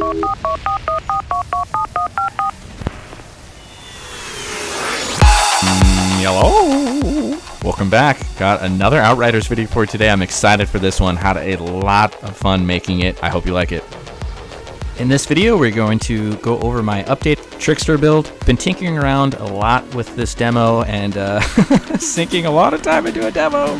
Hello! Welcome back. Got another Outriders video for you today. I'm excited for this one. Had a lot of fun making it. I hope you like it. In this video, we're going to go over my update Trickster build. Been tinkering around a lot with this demo and sinking a lot of time into a demo.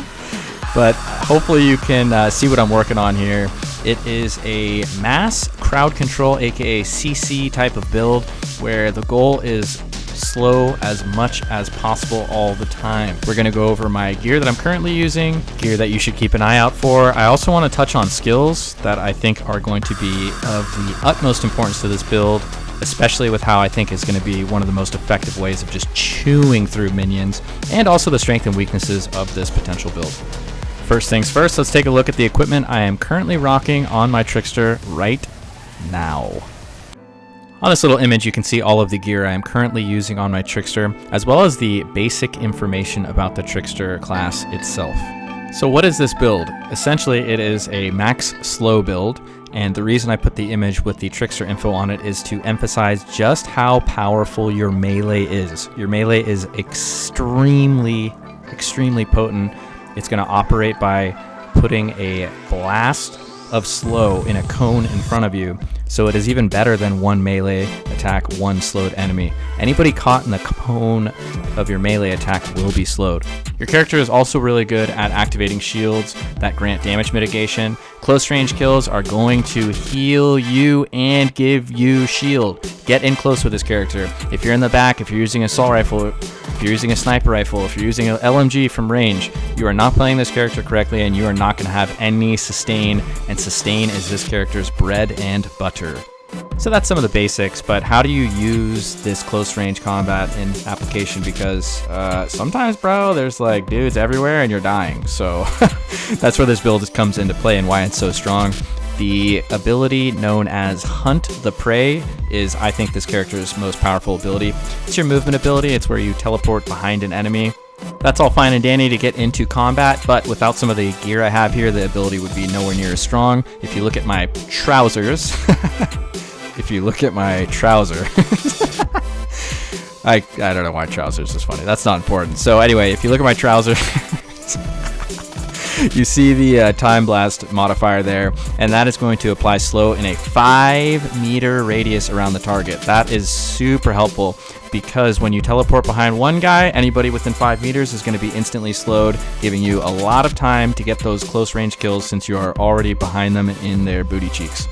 But hopefully you can see what I'm working on here. It is a mass crowd control, aka CC type of build, where the goal is slow as much as possible all the time. We're going to go over my gear that I'm currently using, gear that you should keep an eye out for. I also want to touch on skills that I think are going to be of the utmost importance to this build, especially with how I think is going to be one of the most effective ways of just chewing through minions, and also the strengths and weaknesses of this potential build. First things first, let's take a look at the equipment I am currently rocking on my Trickster right now. On this little image, you can see all of the gear I am currently using on my Trickster, as well as the basic information about the Trickster class itself. So what is this build? Essentially, it is a max slow build, and the reason I put the image with the Trickster info on it is to emphasize just how powerful your melee is. Your melee is extremely potent. It's going to operate by putting a blast of slow in a cone in front of you, so it is even better than one melee attack, one slowed enemy. Anybody caught in the cone of your melee attack will be slowed. Your character is also really good at activating shields that grant damage mitigation. Close range kills are going to heal you and give you shield. Get in close with this character. If you're in the back, if you're using an assault rifle, if you're using a sniper rifle, if you're using an LMG from range, you are not playing this character correctly, and you are not going to have any sustain, and sustain is this character's bread and butter. So that's some of the basics, but how do you use this close range combat in application? Because sometimes, bro, there's like dudes everywhere and you're dying. So that's where this build comes into play and why it's so strong. The ability known as Hunt the Prey is, I think, this character's most powerful ability. It's your movement ability. It's where you teleport behind an enemy. That's all fine and dandy to get into combat, but without some of the gear I have here, the ability would be nowhere near as strong. If you look at my trousers, if you look at my trouser, I don't know why trousers is funny. That's not important. So anyway, if you look at my trouser, you see the time blast modifier there, and that is going to apply slow in a 5-meter radius around the target. That is super helpful because when you teleport behind one guy, anybody within 5 meters is going to be instantly slowed, giving you a lot of time to get those close range kills since you are already behind them in their booty cheeks.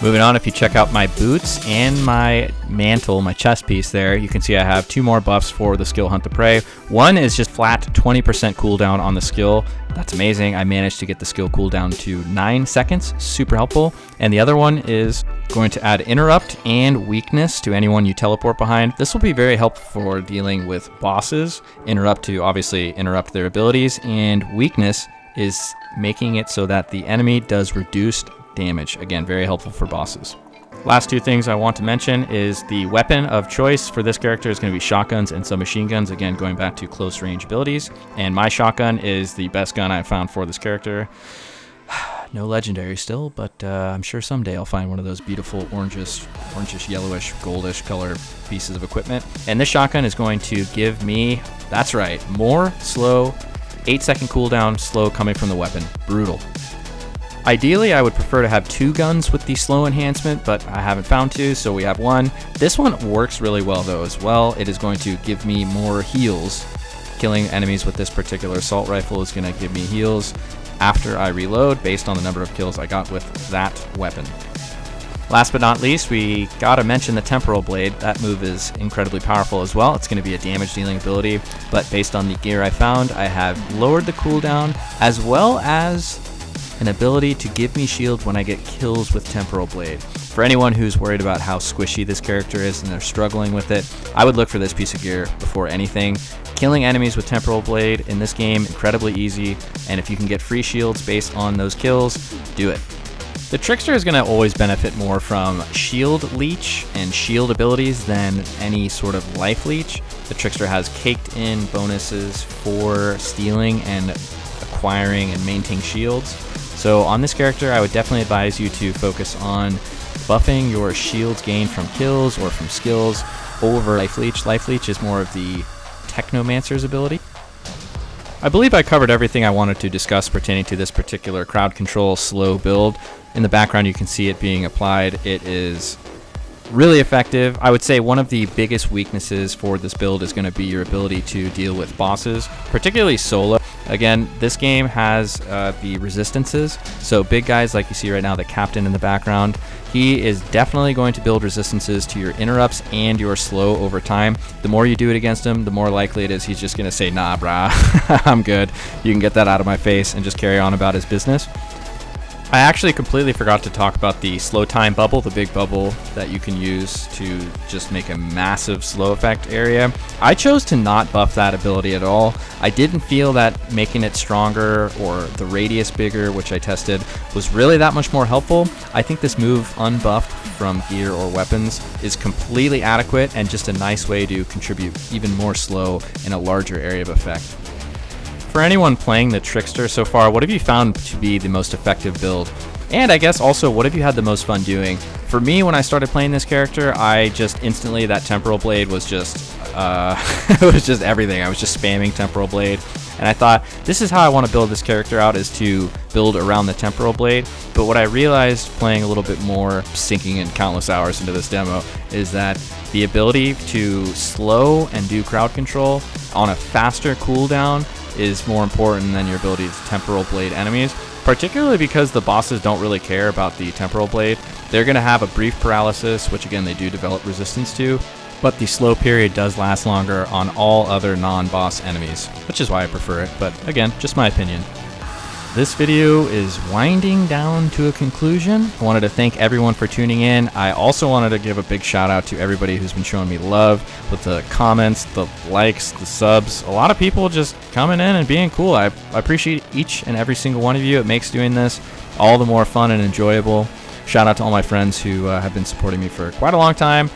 Moving on, if you check out my boots and my mantle, my chest piece there, you can see I have 2 more buffs for the skill Hunt the Prey. One is just flat 20% cooldown on the skill. That's amazing. I managed to get the skill cooldown to 9 seconds. Super helpful. And the other one is going to add Interrupt and Weakness to anyone you teleport behind. This will be very helpful for dealing with bosses. Interrupt to obviously interrupt their abilities, and Weakness is making it so that the enemy does reduced damage. Again, very helpful for bosses. Last 2 things I want to mention is the weapon of choice for this character is going to be shotguns and submachine guns, again going back to close range abilities, and my shotgun is the best gun I've found for this character. No legendary still, but I'm sure someday I'll find one of those beautiful orangish, yellowish, goldish color pieces of equipment, and this shotgun is going to give me, that's right, more slow, 8-second cooldown slow coming from the weapon. Brutal. Ideally, I would prefer to have 2 guns with the slow enhancement, but I haven't found 2, so we have 1. This one works really well, though, as well. It is going to give me more heals. Killing enemies with this particular assault rifle is going to give me heals after I reload, based on the number of kills I got with that weapon. Last but not least, we gotta mention the Temporal Blade. That move is incredibly powerful as well. It's going to be a damage dealing ability, but based on the gear I found, I have lowered the cooldown, as well as an ability to give me shield when I get kills with Temporal Blade. For anyone who's worried about how squishy this character is and they're struggling with it, I would look for this piece of gear before anything. Killing enemies with Temporal Blade in this game, incredibly easy, and if you can get free shields based on those kills, do it. The Trickster is going to always benefit more from shield leech and shield abilities than any sort of life leech. The Trickster has caked in bonuses for stealing and acquiring and maintaining shields. So on this character, I would definitely advise you to focus on buffing your shields gained from kills or from skills over Life Leech. Life Leech is more of the Technomancer's ability. I believe I covered everything I wanted to discuss pertaining to this particular crowd control slow build. In the background you can see it being applied. It is really effective. I would say one of the biggest weaknesses for this build is going to be your ability to deal with bosses, particularly solo. Again, this game has the resistances, so big guys like you see right now, the captain in the background, he is definitely going to build resistances to your interrupts and your slow over time. The more you do it against him, the more likely it is he's just going to say, nah brah, I'm good, you can get that out of my face, and just carry on about his business. I actually completely forgot to talk about the slow time bubble, the big bubble that you can use to just make a massive slow effect area. I chose to not buff that ability at all. I didn't feel that making it stronger or the radius bigger, which I tested, was really that much more helpful. I think this move unbuffed from gear or weapons is completely adequate and just a nice way to contribute even more slow in a larger area of effect. For anyone playing the Trickster so far, what have you found to be the most effective build? And I guess also, what have you had the most fun doing? For me, when I started playing this character, I just instantly, that Temporal Blade was just, it was just everything. I was just spamming Temporal Blade. And I thought, this is how I want to build this character out, is to build around the Temporal Blade. But what I realized playing a little bit more, sinking in countless hours into this demo, is that the ability to slow and do crowd control on a faster cooldown is more important than your ability to Temporal Blade enemies, particularly because the bosses don't really care about the Temporal Blade. They're going to have a brief paralysis, which again they do develop resistance to, but the slow period does last longer on all other non-boss enemies, which is why I prefer it, but again, just my opinion. This video is winding down to a conclusion. I wanted to thank everyone for tuning in. I also wanted to give a big shout out to everybody who's been showing me love with the comments, the likes, the subs. A lot of people just coming in and being cool. I appreciate each and every single one of you. It makes doing this all the more fun and enjoyable. Shout out to all my friends who have been supporting me for quite a long time.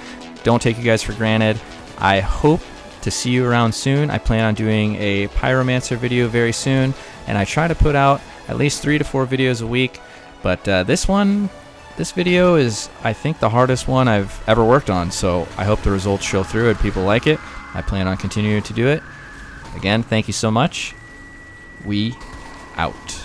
Don't take you guys for granted. I hope to see you around soon. I plan on doing a Pyromancer video very soon, and I try to put out at least 3 to 4 videos a week, but this video is, I think, the hardest one I've ever worked on, so I hope the results show through and people like it. I plan on continuing to do it. Again, thank you so much. We out.